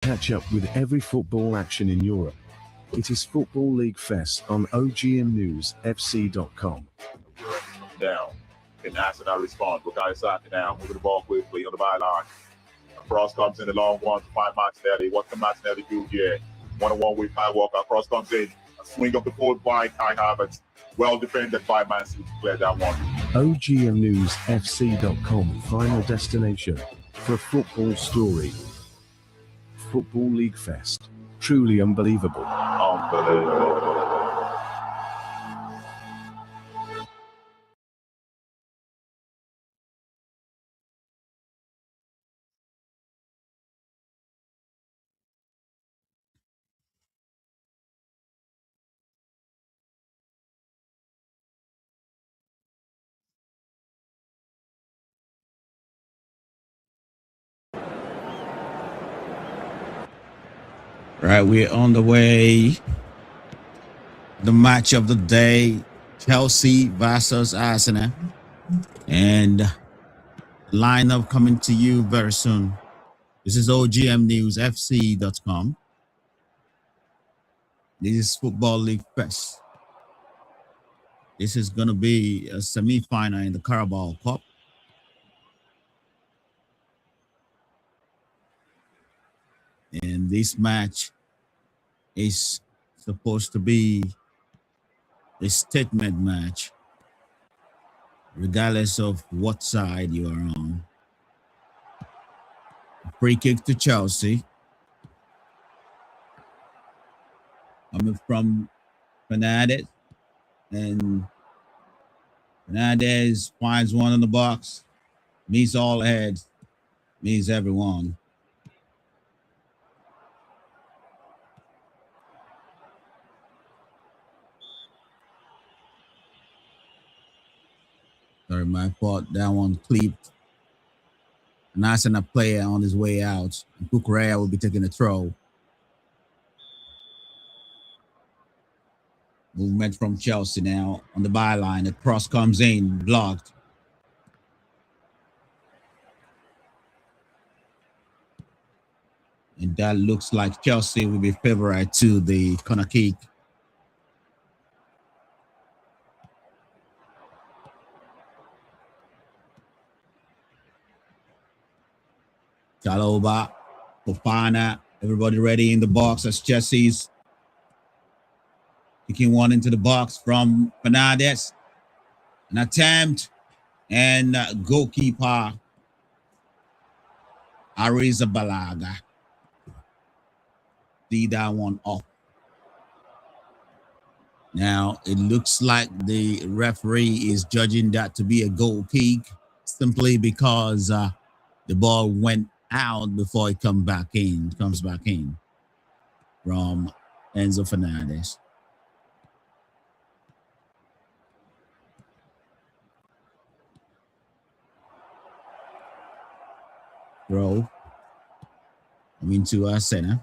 Catch up with every football action in Europe. It is Football League Fest on OGM News FC.com. Down. Can Arsenal respond? Bukayo Saka now, moving the ball quickly on the byline. Cross comes in the long one to find Martinelli. What can Martinelli do here? One-on-one with Kyle Walker. Cross comes in. A swing of the forward by Kai Havertz. Well defended by Man City to clear that one. OGM News FC.com, final destination for football story. Football League Fest. Truly unbelievable. Unbelievable. Right, we're on the way. The match of the day, Chelsea versus Arsenal. And lineup coming to you very soon. This is OGM News FC.com. This is Football League Fest. This is going to be a semi-final in the Carabao Cup. And this match is supposed to be a statement match, regardless of what side you are on. Free kick to Chelsea. Coming from Fernandez. And Fernandez finds one in the box. Meets all heads. Meets everyone. Sorry, my fault. That one clipped. Nice enough player on his way out. And Kukurea will be taking a throw. Movement from Chelsea now on the byline. The cross comes in, blocked. And that looks like Chelsea will be favorite to the corner kick. Chalobah, Fofana, everybody ready in the box as Chelsea's kicking one into the box from Fernandez. An attempt and goalkeeper Arrizabalaga. See that one off. Now it looks like the referee is judging that to be a goal kick simply because the ball went out before it comes back in from Enzo Fernandez. Throw into our center.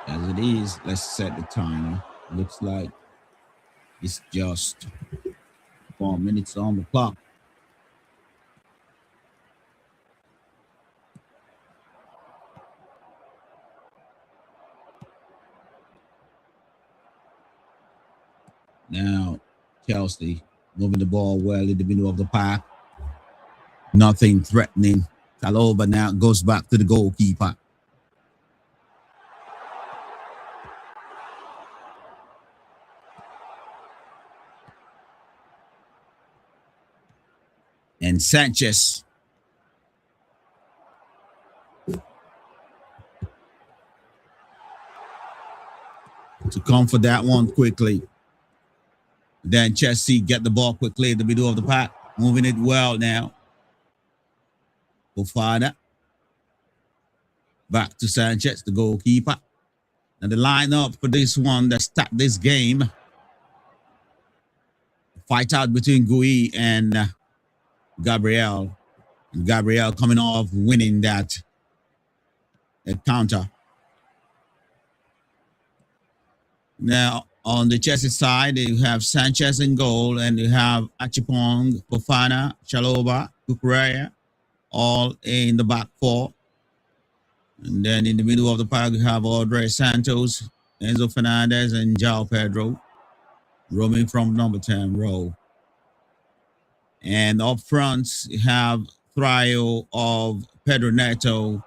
As it is, let's set the timer. Looks like it's just 4 minutes on the clock. Now, Chelsea moving the ball well in the middle of the park. Nothing threatening. Chalobah now goes back to the goalkeeper. And Sanchez. To come for that one quickly. Then Chelsea get the ball quickly in the middle of the park. Moving it well now. Fofana. Back to Sanchez, the goalkeeper. And the lineup for this one that start this game. fight out between Gui and Gabriel. Gabriel coming off winning that counter. Now, on the Chelsea side, you have Sanchez in goal, and you have Achipong, Fofana, Chalobah, Kukureya, all in the back four. And then in the middle of the park, you have Audrey Santos, Enzo Fernandez, and João Pedro roaming from number 10 row. And up front, you have trio of Pedro Neto,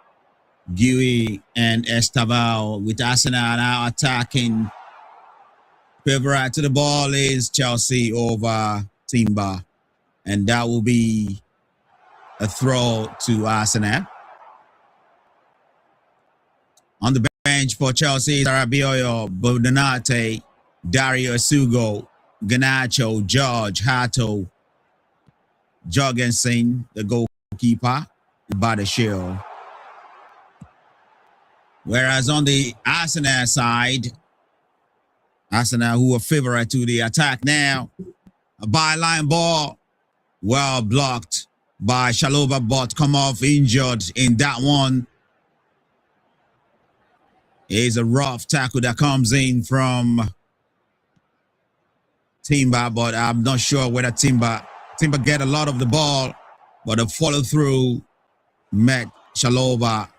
Gui, and Estaval, with Arsenal now attacking. Favorite to the ball is Chelsea over Timber, and that will be a throw to Arsenal. On the bench for Chelsea, Sarabioyo, Bonanate, Dario Sugo, Ganacho, George, Hato, Jorgensen, the goalkeeper, Badashiel. Whereas on the Arsenal side, Arsenal, who are favorite to the attack now, a byline ball, well blocked by Chalobah, but come off injured in that one. It's a rough tackle that comes in from Timber, but I'm not sure whether Timber get a lot of the ball, but the follow through met Chalobah.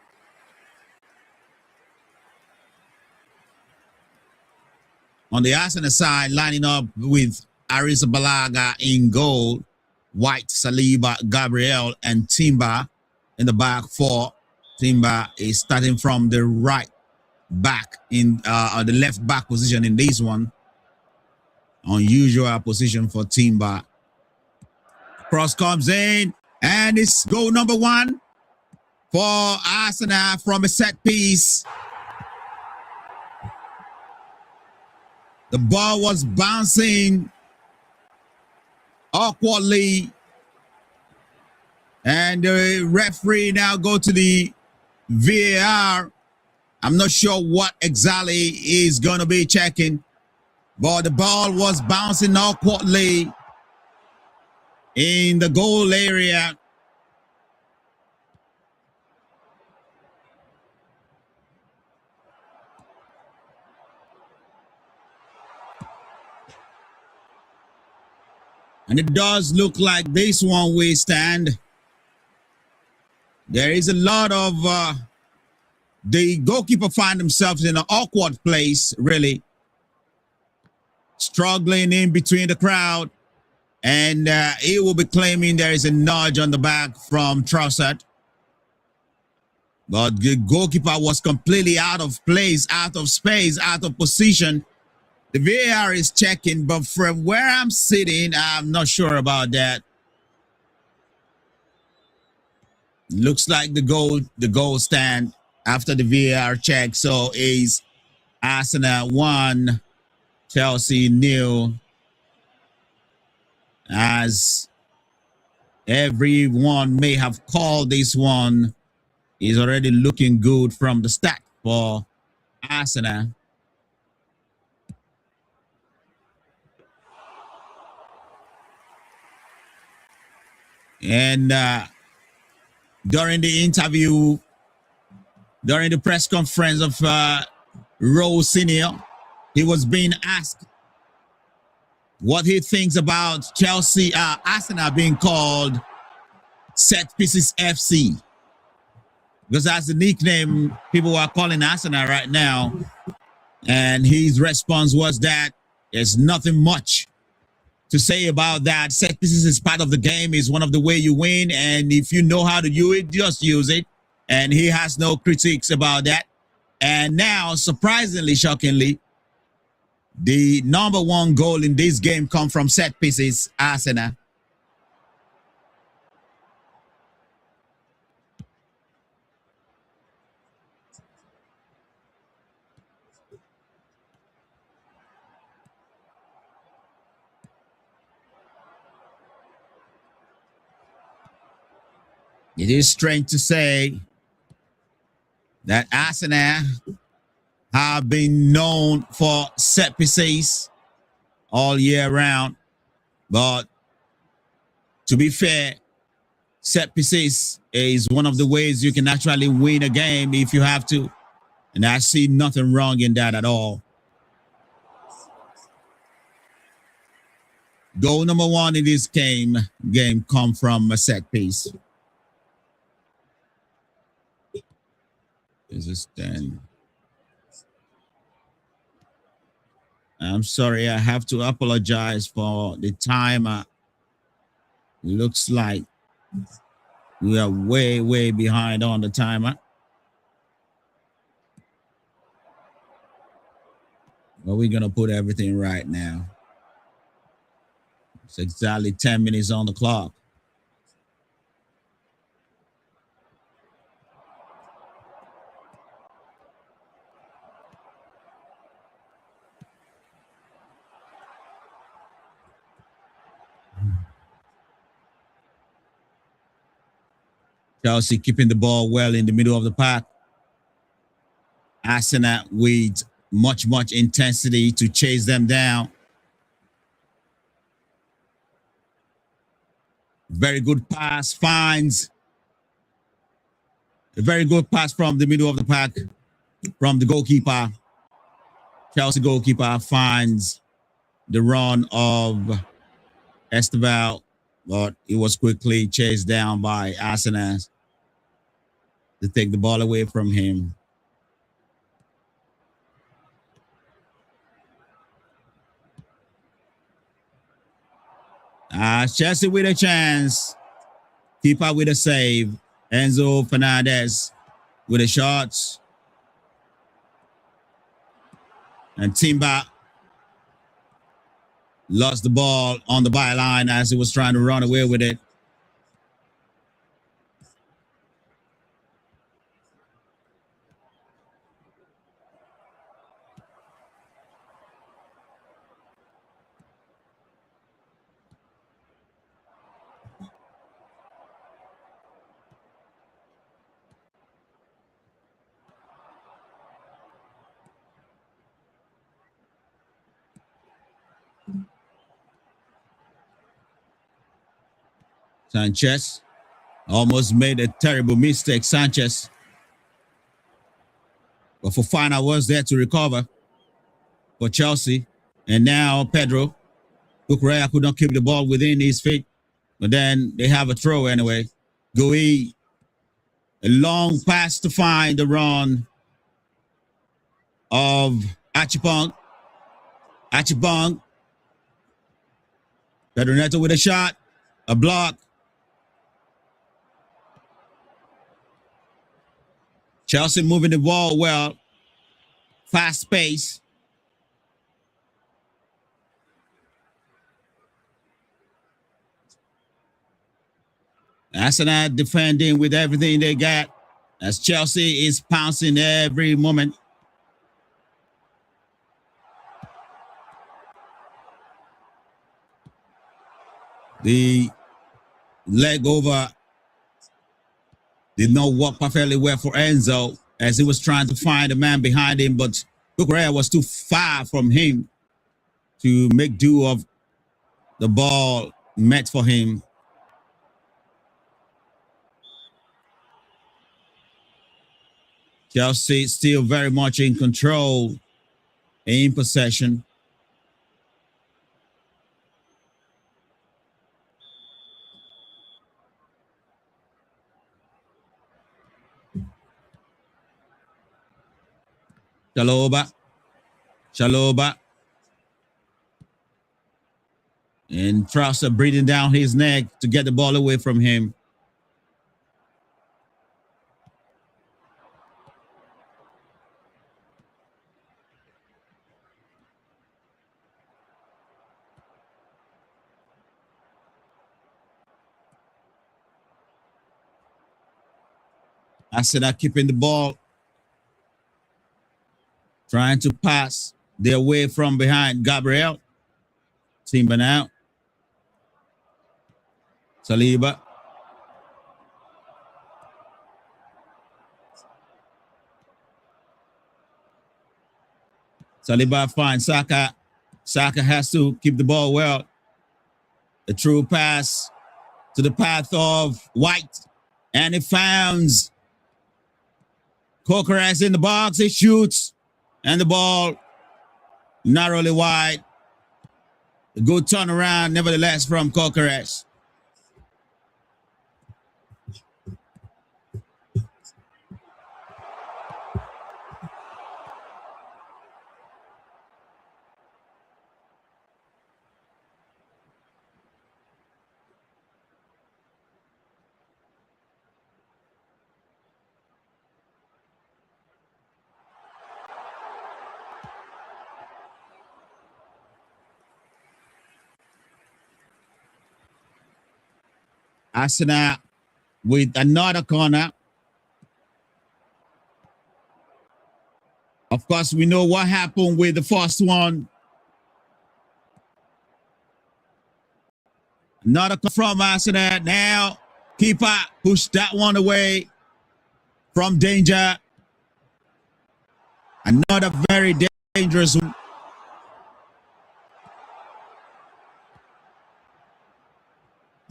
On the Arsenal side, lining up with Arisa Balaga in goal, White, Saliba, Gabriel, and Timber in the back four. Timber is starting from the right back in the left back position in this one. Unusual position for Timber. Cross comes in, and it's goal number 1 for Arsenal from a set piece. The ball was bouncing awkwardly, and the referee now go to the VAR. I'm not sure what exactly is going to be checking, but the ball was bouncing awkwardly in the goal area. And it does look like this one will stand. There is a lot of the goalkeeper find themselves in an awkward place, really. Struggling in between the crowd. And he will be claiming there is a nudge on the back from Trossard. But the goalkeeper was completely out of place, out of space, out of position. The VAR is checking, but from where I'm sitting, I'm not sure about that. Looks like the goal stand after the VAR check. So is Arsenal 1, Chelsea 0. As everyone may have called this one, is already looking good from the start for Arsenal. And during the interview, during the press conference of Rose Senior, he was being asked what he thinks about Chelsea, Arsenal being called Set Pieces FC. Because that's the nickname people are calling Arsenal right now. And his response was that there's nothing much to say about that. Set pieces is part of the game, is one of the way you win. And if you know how to do it, just use it. And he has no critiques about that. And now, surprisingly, shockingly, the number 1 goal in this game comes from set pieces, Arsenal. It is strange to say that Arsenal have been known for set pieces all year round. But to be fair, set pieces is one of the ways you can actually win a game if you have to. And I see nothing wrong in that at all. Goal number one in this game come from a set piece. Is this 10? I'm sorry, I have to apologize for the timer. Looks like we are way behind on the timer. But we're gonna put everything right now. It's exactly 10 minutes on the clock. Chelsea keeping the ball well in the middle of the park. Arsenal with much intensity to chase them down. Very good pass, finds a very good pass from the middle of the park from the goalkeeper. Chelsea goalkeeper finds the run of Esteval, but it was quickly chased down by Arsenal to take the ball away from him. Chelsea with a chance. Keeper with a save. Enzo Fernandez with a shot. And Timber lost the ball on the byline as he was trying to run away with it. Sanchez almost made a terrible mistake, Sanchez. But Fofana was there to recover for Chelsea. And now Pedro Cucurella could not keep the ball within his feet. But then they have a throw anyway. Gui, a long pass to find the run of Achipong. Achipong. Pedro Neto with a shot, a block. Chelsea moving the ball well, fast pace. Arsenal defending with everything they got as Chelsea is pouncing every moment. The leg over did not work perfectly well for Enzo as he was trying to find a man behind him, but Cucurella was too far from him to make do of the ball met for him. Chelsea still very much in control, in possession. Chaloba. And Trouser breathing down his neck to get the ball away from him. Arsenal keeping the ball, trying to pass their way from behind Gabriel. Timber now. Saliba. Saliba finds Saka. Saka has to keep the ball well. A true pass to the path of White. And it finds Coquerez in the box. He shoots. And the ball narrowly wide. A good turnaround, nevertheless, from Coquerez. Arsenal with another corner. Of course, we know what happened with the first one. Another from Arsenal. Now, keeper pushed that one away from danger. Another very dangerous one.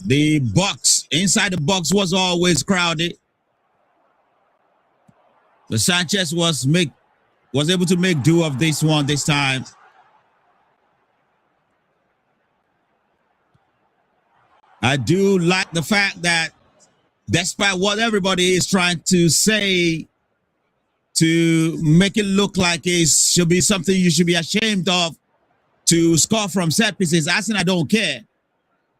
The box, inside the box was always crowded. But Sanchez was able to make do of this one this time. I do like the fact that despite what everybody is trying to say to make it look like it should be something you should be ashamed of to score from set pieces, Arsenal don't care.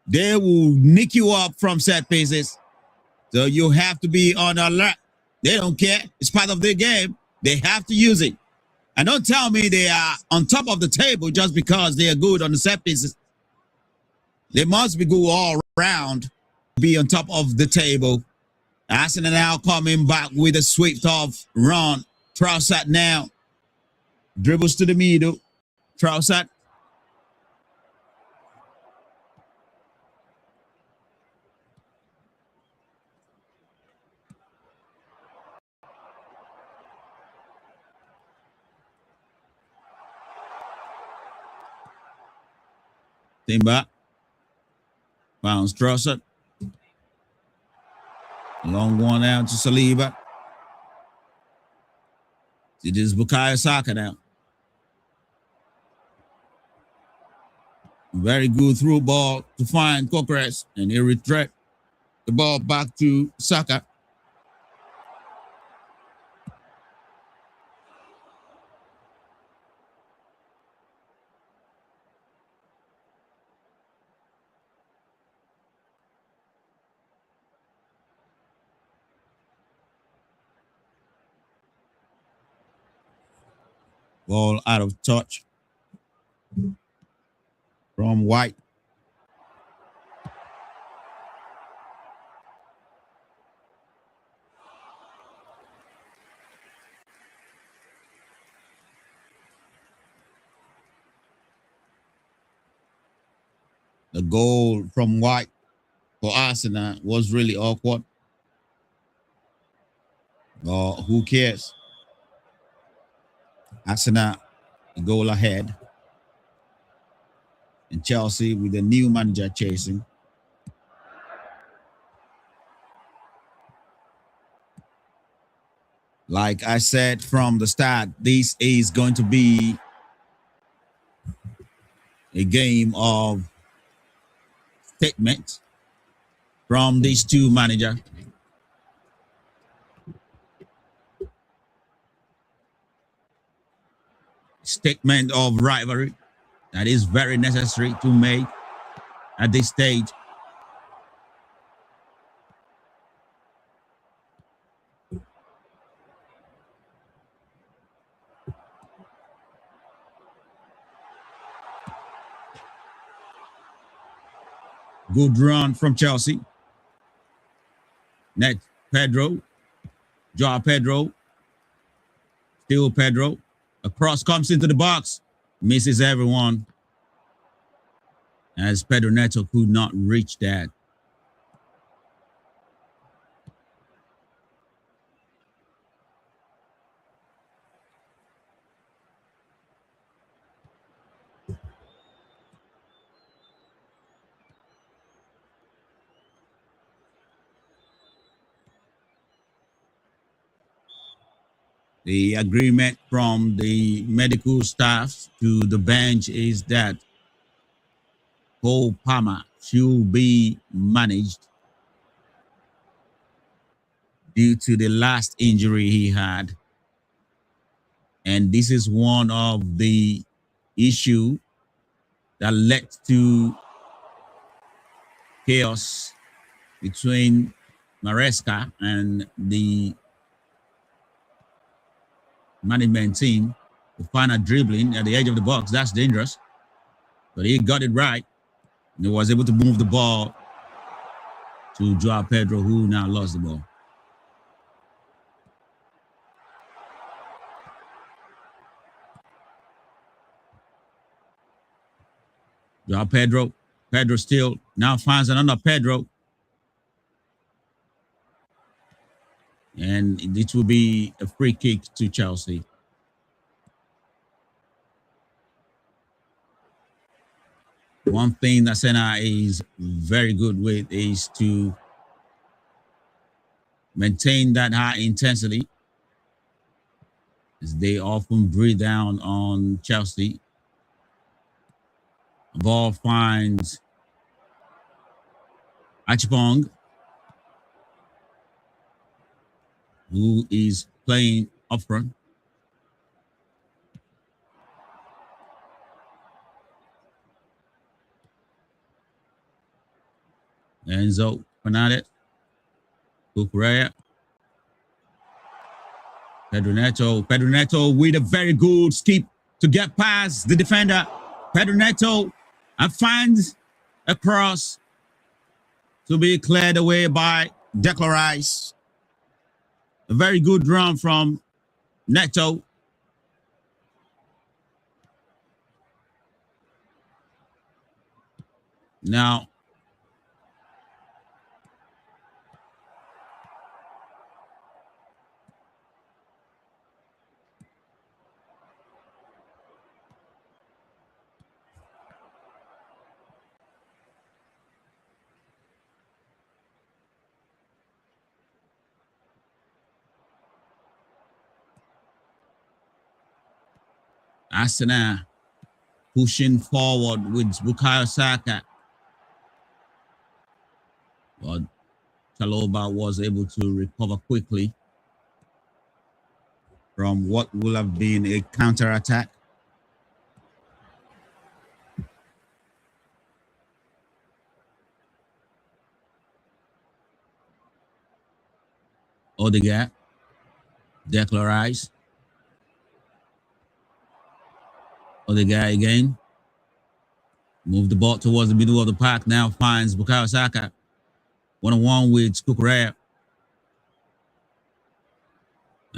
They will nick you up from set pieces. So you have to be on alert. They don't care. It's part of their game. They have to use it. And don't tell me they are on top of the table just because they are good on the set pieces. They must be good all around, be on top of the table. Arsenal now coming back with a swift off run. Trossard now dribbles to the middle. Trossard. Timber. Bounce Trossard. Long one out to Saliba. It is Bukayo Saka now. Very good through ball to find Coquerez, and he retract the ball back to Saka. Ball out of touch from White. The goal from White for Arsenal was really awkward. Who cares? Arsenal, a goal ahead. And Chelsea with a new manager chasing. Like I said from the start, this is going to be a game of statement from these two managers. Statement of rivalry that is very necessary to make at this stage. Good run from Chelsea. Next, Pedro. Joao Pedro. Still Pedro. A cross comes into the box. Misses everyone. As Pedro Neto could not reach that. The agreement from the medical staff to the bench is that Cole Palmer should be managed due to the last injury he had. And this is one of the issue that led to chaos between Maresca and the management team. The final dribbling at the edge of the box, that's dangerous. But he got it right. And he was able to move the ball to Joao Pedro, who now lost the ball. Joao Pedro. Pedro still now finds another Pedro. And it will be a free kick to Chelsea. One thing that Senna is very good with is to maintain that high intensity, as they often breathe down on Chelsea. The ball finds Achipong, who is playing up front. Enzo Fernandez, Cucurella, Pedro Neto with a very good skip to get past the defender. Pedro Neto and finds a cross to be cleared away by Declan Rice. A very good run from Neto. Now, Arsenal pushing forward with Bukayo Saka. But Chaloba was able to recover quickly from what will have been a counter-attack. Odegaard, Declan Rice. Odegaard again. Move the ball towards the middle of the park. Now finds Bukayo Saka. One-on-one with Cucurella.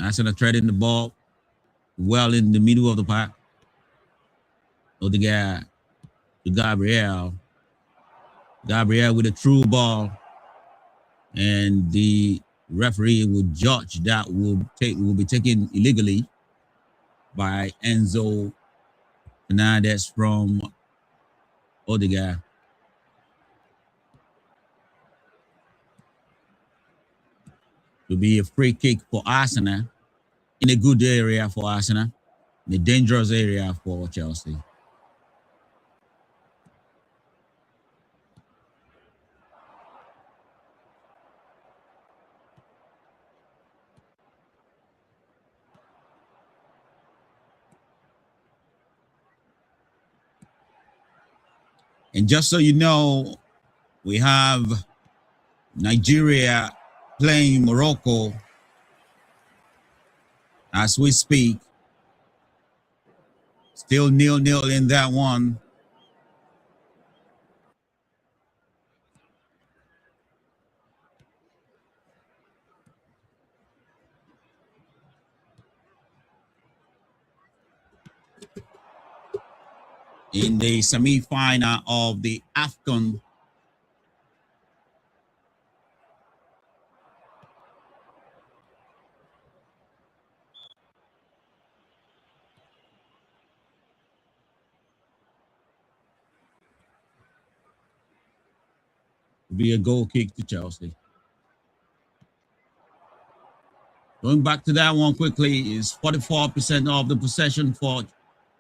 Arsenal threading the ball well in the middle of the park. Odegaard to Gabriel. Gabriel with a through ball. And the referee will judge that will be taken illegally by Enzo Fernandez from Odegaard. To be a free kick for Arsenal in a good area for Arsenal, in a dangerous area for Chelsea. And just so you know, we have Nigeria playing Morocco as we speak. Still 0-0 in that one. In the semi-final of the AFCON. Be a goal kick to Chelsea. Going back to that one quickly, is 44% of the possession for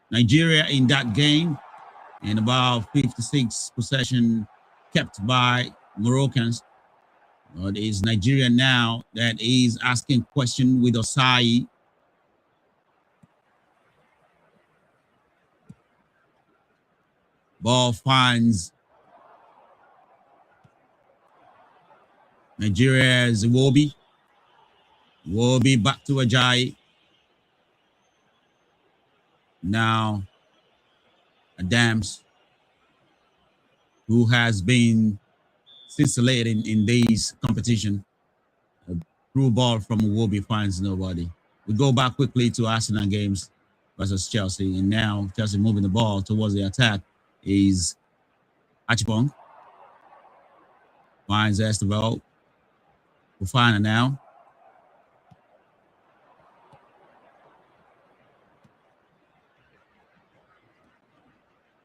Nigeria in that game, and about 56 possession kept by Moroccans. But it's Nigeria now that is asking question with Osai. Ball finds Nigeria's Iwobi. Iwobi back to Ajayi. Now Adams, who has been scintillating in this competition. A through ball from Iwobi finds nobody. We go back quickly to Arsenal games versus Chelsea, and now Chelsea moving the ball towards the attack is Achipong. Finds Esteval. Fofana now.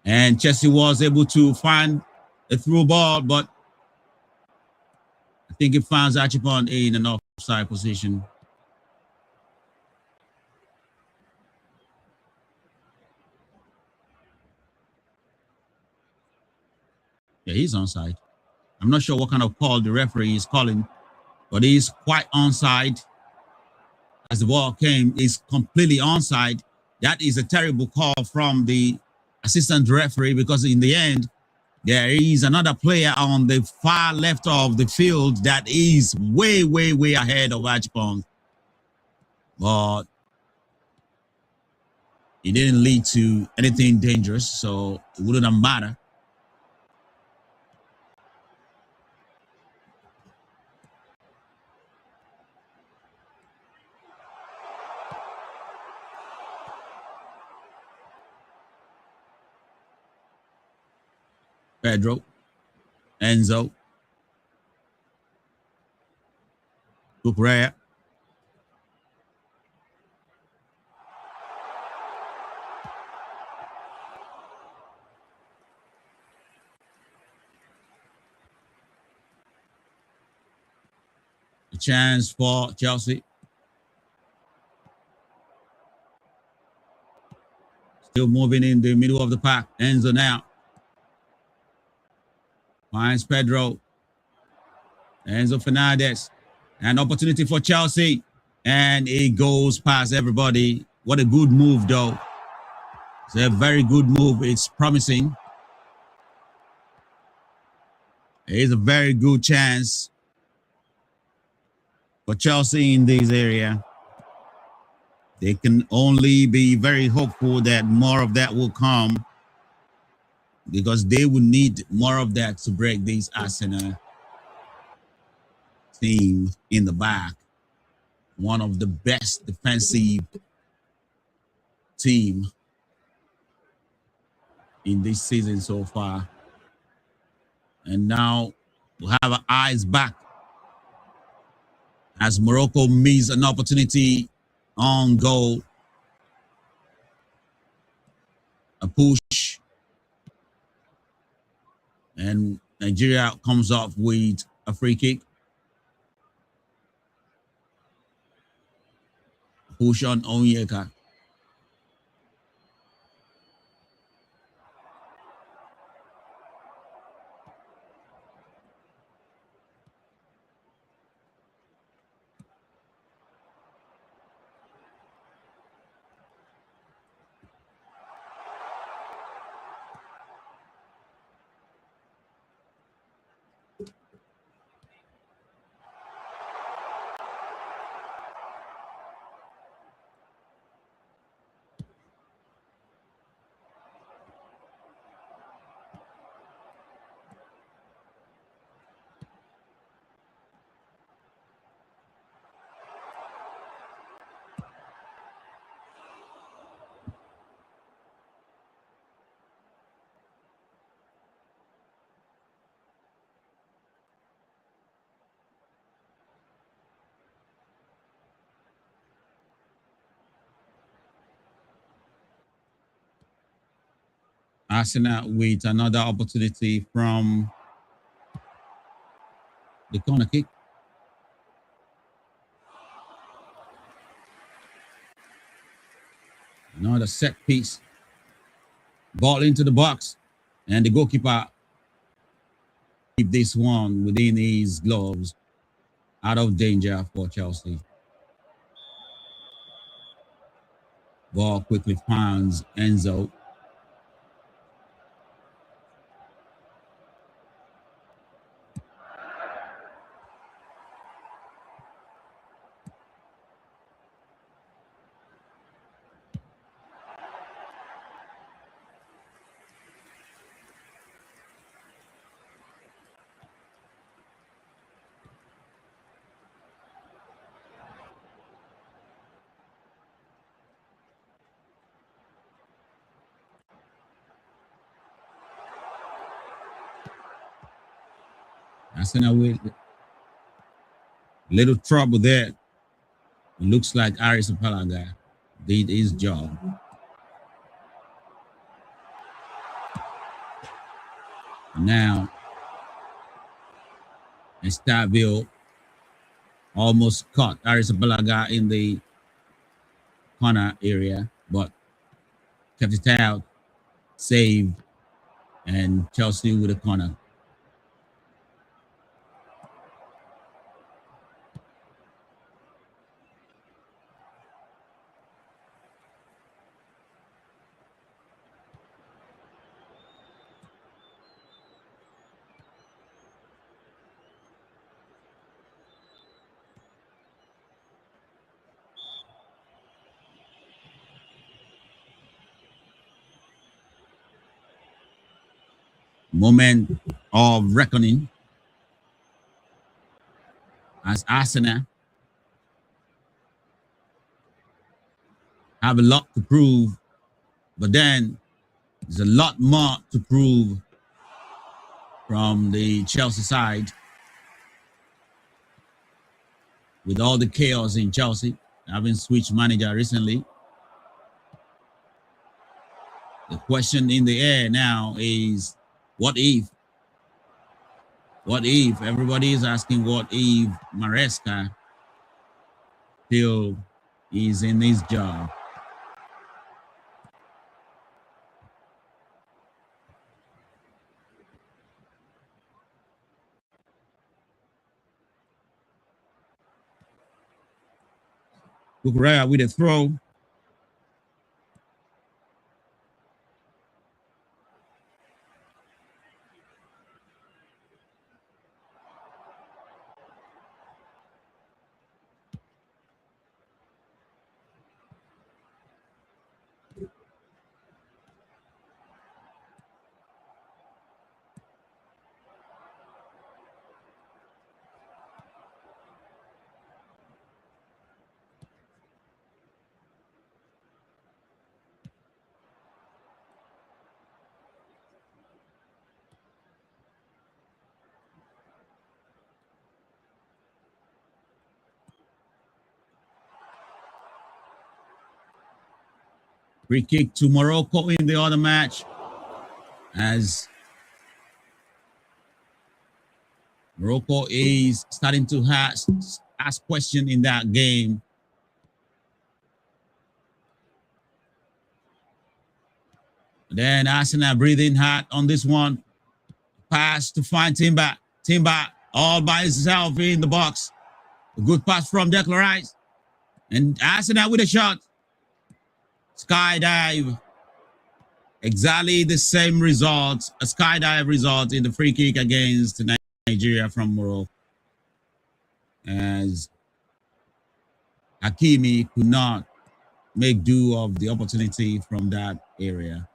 And Chelsea was able to find a through ball, but I think it finds Achipong in an offside position. Yeah, he's onside. I'm not sure what kind of call the referee is calling, but he's quite onside. As the ball came, he's completely onside. That is a terrible call from the assistant referee, because in the end, there is another player on the far left of the field that is way, way, way ahead of Achipong. But it didn't lead to anything dangerous, so it wouldn't matter. Pedro, Enzo, Cucurella. A chance for Chelsea. Still moving in the middle of the pack. Enzo now. Finds Pedro. Enzo Fernandez. An opportunity for Chelsea. And it goes past everybody. What a good move, though. It's a very good move. It's promising. It is a very good chance for Chelsea in this area. They can only be very hopeful that more of that will come, because they will need more of that to break this Arsenal team in the back. One of the best defensive team in this season so far. And now we'll have our eyes back as Morocco misses an opportunity on goal. A push. And Nigeria comes off with a free kick. Push on Onyeka. Arsenal with another opportunity from the corner kick. Another set piece. Ball into the box. And the goalkeeper keep this one within his gloves. Out of danger for Chelsea. Ball quickly finds Enzo. Arsenal with little trouble there. It looks like Aris Palaga did his job. Now, Estavio almost caught Aris Palaga in the corner area, but kept it out, saved, and Chelsea with a corner. Moment of reckoning as Arsenal have a lot to prove, but then there's a lot more to prove from the Chelsea side with all the chaos in Chelsea, having switched manager recently. The question in the air now is, what if? What if? Everybody is asking what if Maresca still is in his job. Kukurea with a throw. Free kick to Morocco in the other match, as Morocco is starting to ask questions in that game. Then Arsenal breathing hard on this one. Pass to find Timber. Timber all by himself in the box. A good pass from Declan Rice. And Arsenal with a shot. Skydive. Exactly the same result. A skydive result in the free kick against Nigeria from Morocco. As Hakimi could not make do of the opportunity from that area.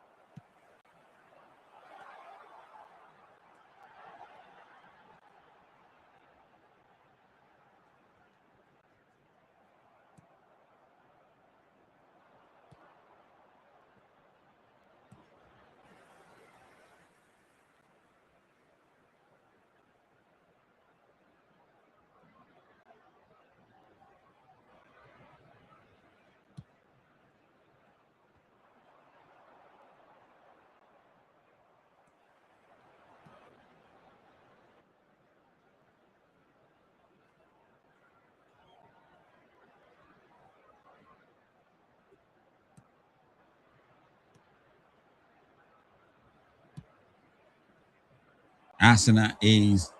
Arsenal is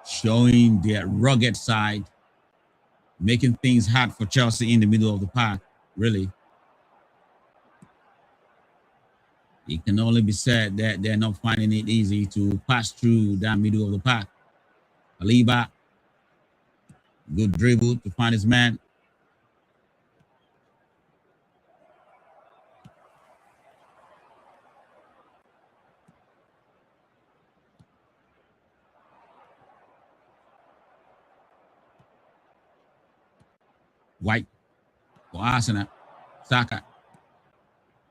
showing their rugged side, making things hard for Chelsea in the middle of the park, really. It can only be said that they're not finding it easy to pass through that middle of the park. Aliba, good dribble to find his man. White for Arsenal. Saka.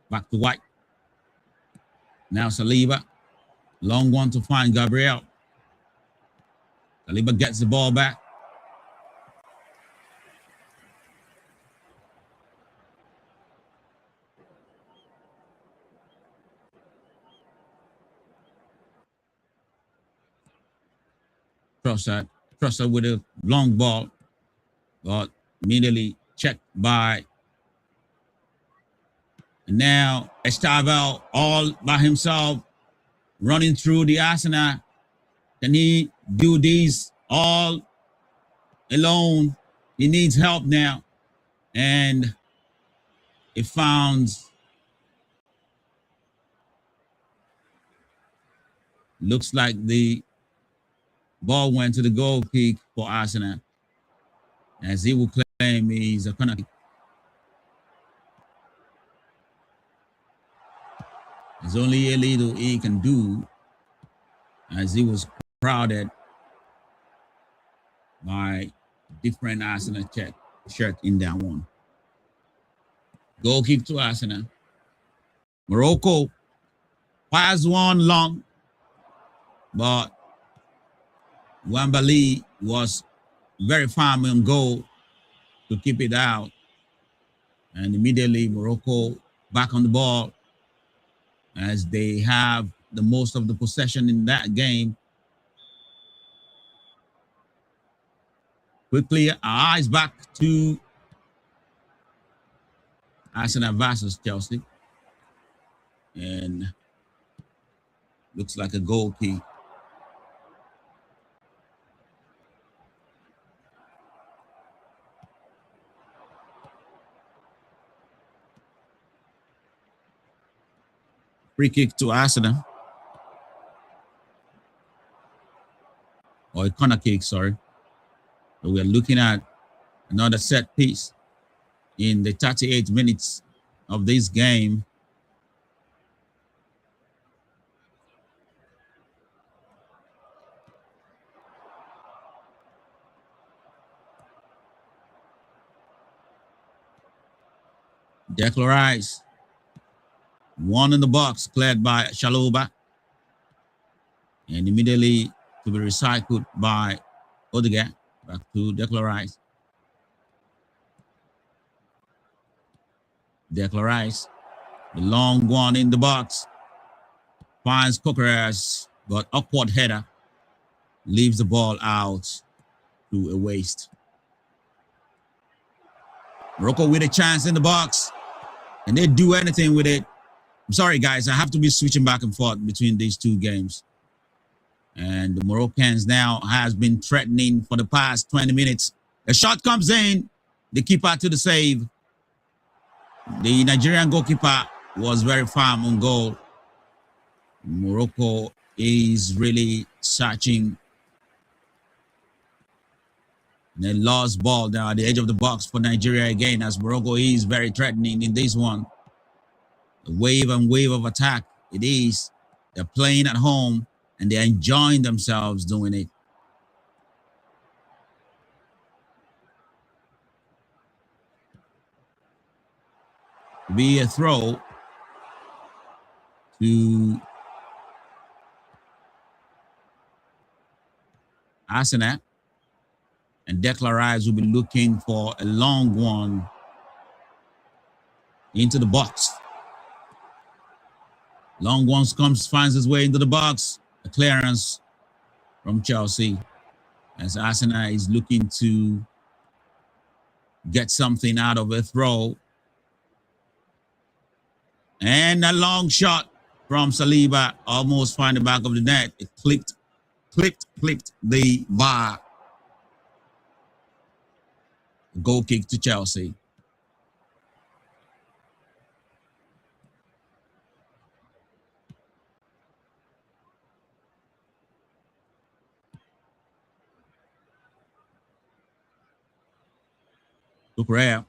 Back to White. Now Saliba. Long one to find Gabriel. Saliba gets the ball back. Trossard with a long ball, but immediately checked by. And now Estevao all by himself running through the Arsenal. Can he do these all alone? He needs help now. And it founds. Looks like the ball went to the goal kick for Arsenal, as he will claim he's a corner kick. There's only a little he can do, as he was crowded by different Arsenal shirt in that one. Goal kick to Arsenal. Morocco fires one long, but Wembali was very firm on goal to keep it out. And immediately Morocco back on the ball, as they have the most of the possession in that game. Quickly, our eyes back to Arsenal versus Chelsea. And looks like a goal kick. Free kick to Arsenal. Or a corner kick, sorry. So we're looking at another set piece in the 38 minutes of this game. Declan Rice. One in the box, cleared by Chalobah. And immediately to be recycled by Odegaard. Back to Declan Rice. Declan Rice. The long one in the box. Finds Coquerez, but awkward header. Leaves the ball out to a waste. Morocco with a chance in the box. And they do anything with it. I'm sorry, guys. I have to be switching back and forth between these two games. And the Moroccans now has been threatening for the past 20 minutes. A shot comes in. The keeper to the save. The Nigerian goalkeeper was very firm on goal. Morocco is really searching. The lost ball down at the edge of the box for Nigeria again, as Morocco is very threatening in this one. A wave and wave of attack it is. They're playing at home and they're enjoying themselves doing it. Be a throw to Arsenal, and Declan Rice will be looking for a long one into the box. Long ones finds his way into the box. A clearance from Chelsea, as Arsenal is looking to get something out of a throw. And a long shot from Saliba, almost find the back of the net. It clipped the bar. Goal kick to Chelsea. Look rare.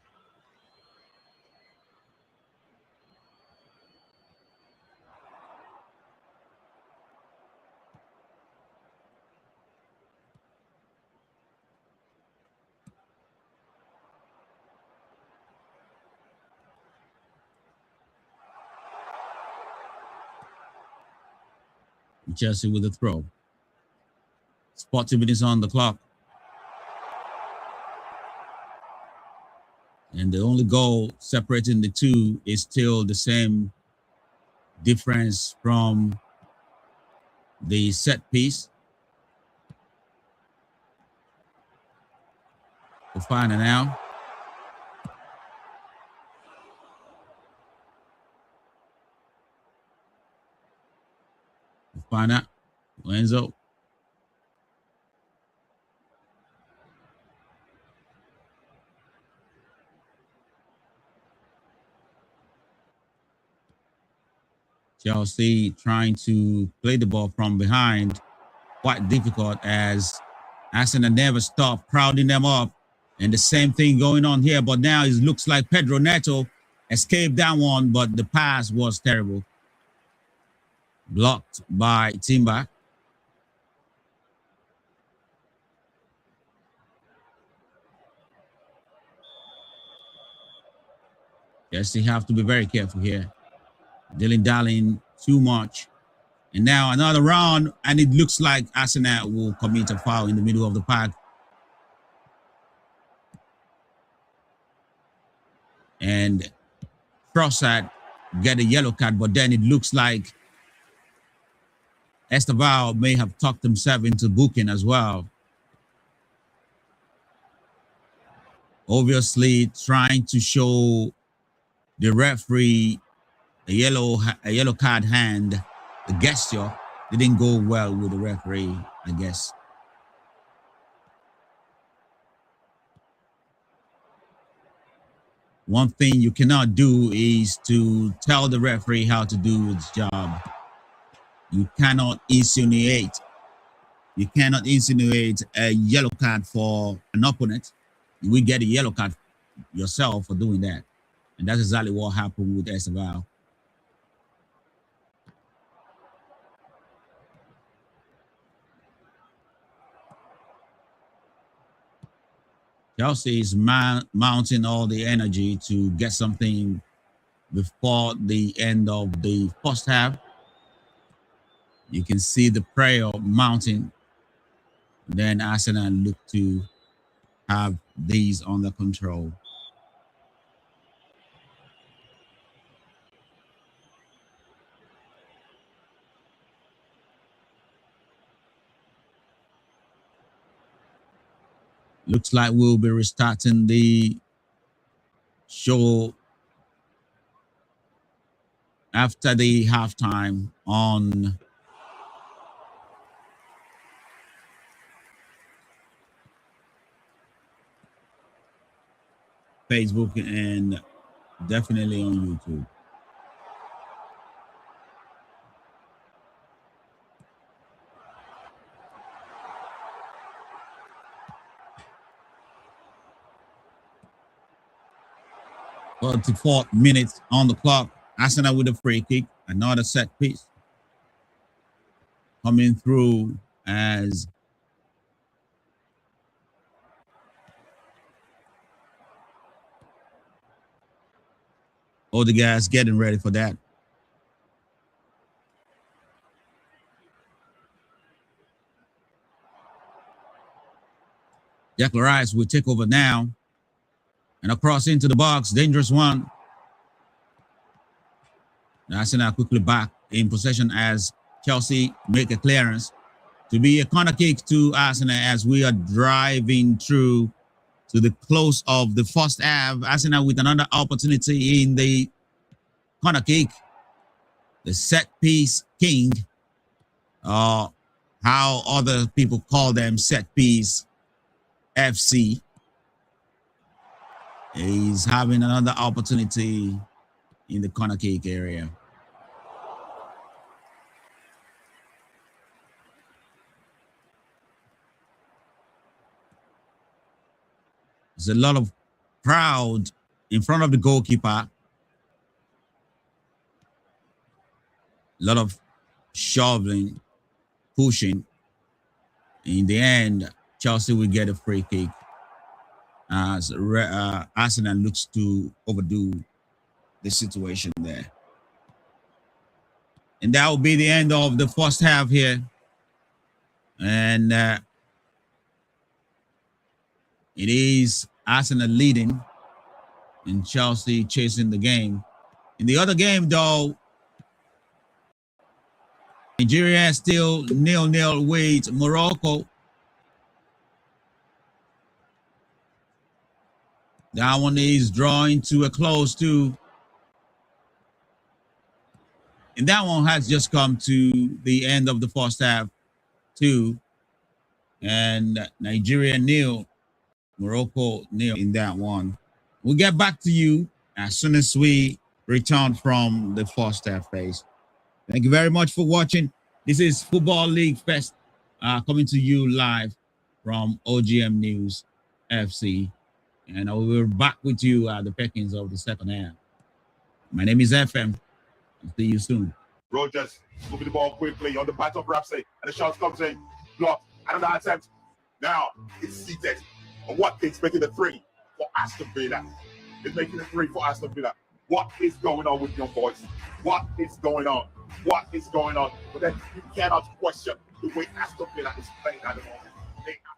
Chelsea with the throw. 40 minutes on the clock. And the only goal separating the two is still the same difference from the set piece. Fofana now. Fofana. Enzo. Chelsea trying to play the ball from behind, quite difficult as Arsenal never stopped crowding them up. And the same thing going on here, but now it looks like Pedro Neto escaped that one, but the pass was terrible. Blocked by Timber. Yes, they have to be very careful here. Dilly-dallying too much. And now another round, and it looks like Arsenal will commit a foul in the middle of the park. And Trossard get a yellow card, but then it looks like Esteval may have talked himself into booking as well. Obviously trying to show the referee a yellow card hand. The gesture didn't go well with the referee, I guess. One thing you cannot do is to tell the referee how to do his job. You cannot insinuate. You cannot insinuate a yellow card for an opponent. You will get a yellow card yourself for doing that. And that's exactly what happened with Esteval. Chelsea is mounting all the energy to get something before the end of the first half. You can see the prayer mounting. Then Arsenal look to have these under control. Looks like we'll be restarting the show after the halftime on Facebook and definitely on YouTube. Well, 4 minutes on the clock. Arsenal with a free kick, another set piece coming through as Odegaard's getting ready for that. Declan Rice will take over now. And across into the box, dangerous one. Arsenal quickly back in possession as Chelsea make a clearance to be a corner kick to Arsenal as we are driving through to the close of the first half. Arsenal with another opportunity in the corner kick. the set piece king, how other people call them, set piece FC, is having another opportunity in the corner kick area. There's a lot of crowd in front of the goalkeeper. A lot of shoveling, pushing. In the end, Chelsea will get a free kick as Arsenal looks to overdo the situation there. And that will be the end of the first half here. And it is Arsenal leading and Chelsea chasing the game. In the other game, though, Nigeria still 0-0 with Morocco. That one is drawing to a close too. And that one has just come to the end of the first half too. And Nigeria 0, Morocco 0 in that one. We'll get back to you as soon as we return from the first half phase. Thank you very much for watching. This is Football League Fest coming to you live from OGM News FC. And I will be back with you at the pickings of the second half. My name is FM. I'll see you soon. Rogers moving the ball quickly on the part of Ramsey, and the shot comes in. Blocked. Another attempt. Now it's seated. And what they expected a 3 for Aston Villa. It's making a 3 for Aston Villa. What is going on with your boys? What is going on? What is going on? But then you cannot question the way Aston Villa is playing at the moment.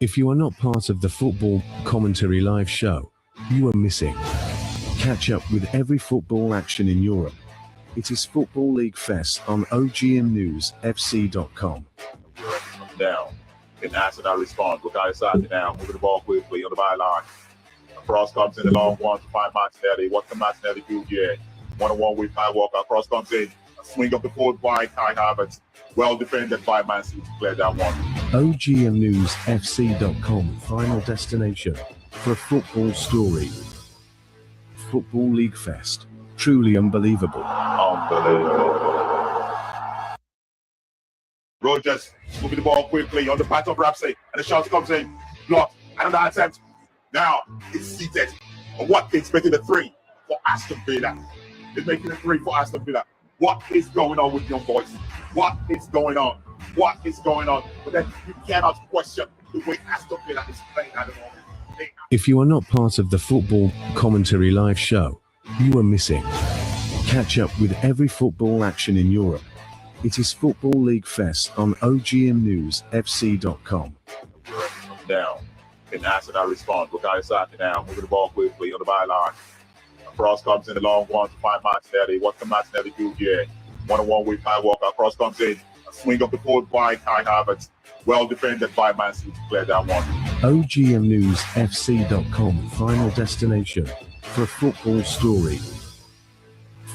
If you are not part of the Football Commentary Live show, you are missing. Catch up with every football action in Europe. It is Football League Fest on OGM News FC.com. Down. And Arsenal responds. Bukayo Saka now moving the ball quickly on the byline. Cross comes in the long one to find Martinelli. What's the Martinelli do here? 1-on-1 with Kyle Walker. Cross comes in. A swing of the forward by Kai Havertz. Well defended by Man City to clear that one. OGM News FC.com, final destination for football story. Football League Fest. Truly unbelievable. Unbelievable. Rogers moving the ball quickly on the part of Ramsey, and the shot comes in. Blocked. Another attempt. Now it's seated. And what they expected a 3 for Aston Villa. It's making a 3 for Aston Villa. What is going on with your boys? What is going on? What is going on? But then you cannot question the way Aston Villa is playing at the moment. If you are not part of the Football Commentary Live show, you are missing. Catch up with every football action in Europe. It is Football League Fest on OGM News FC.com. Down. And Arsenal responds. Bukayo Saka now moving the ball quickly on the byline. Cross comes in the long one to find Martinelli. What's the Martinelli do here? 1-on-1 with Kyle Walker. Cross comes in. A swing of the forward by Kai Havertz. Well defended by Man City to clear that one. OGM News FC.com, final destination for football story.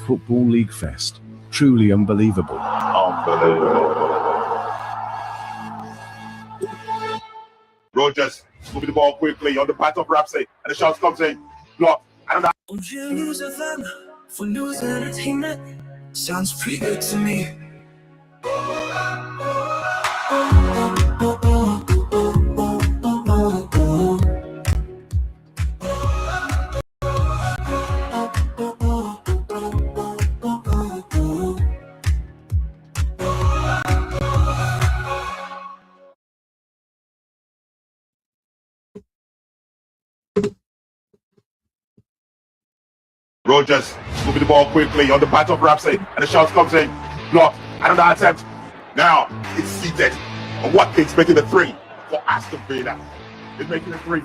Football League Fest. Truly unbelievable. Unbelievable. Rogers moving the ball quickly on the part of Ramsey, and the shot comes in. Blocked. OGM News FM for news and entertainment. Sounds pretty good to me. Rogers moving the ball quickly on the part of Ramsey, and the shot comes in. Blocked. Another attempt. Now it's seated. And what they expected a 3 for Aston Villa. It's making a 3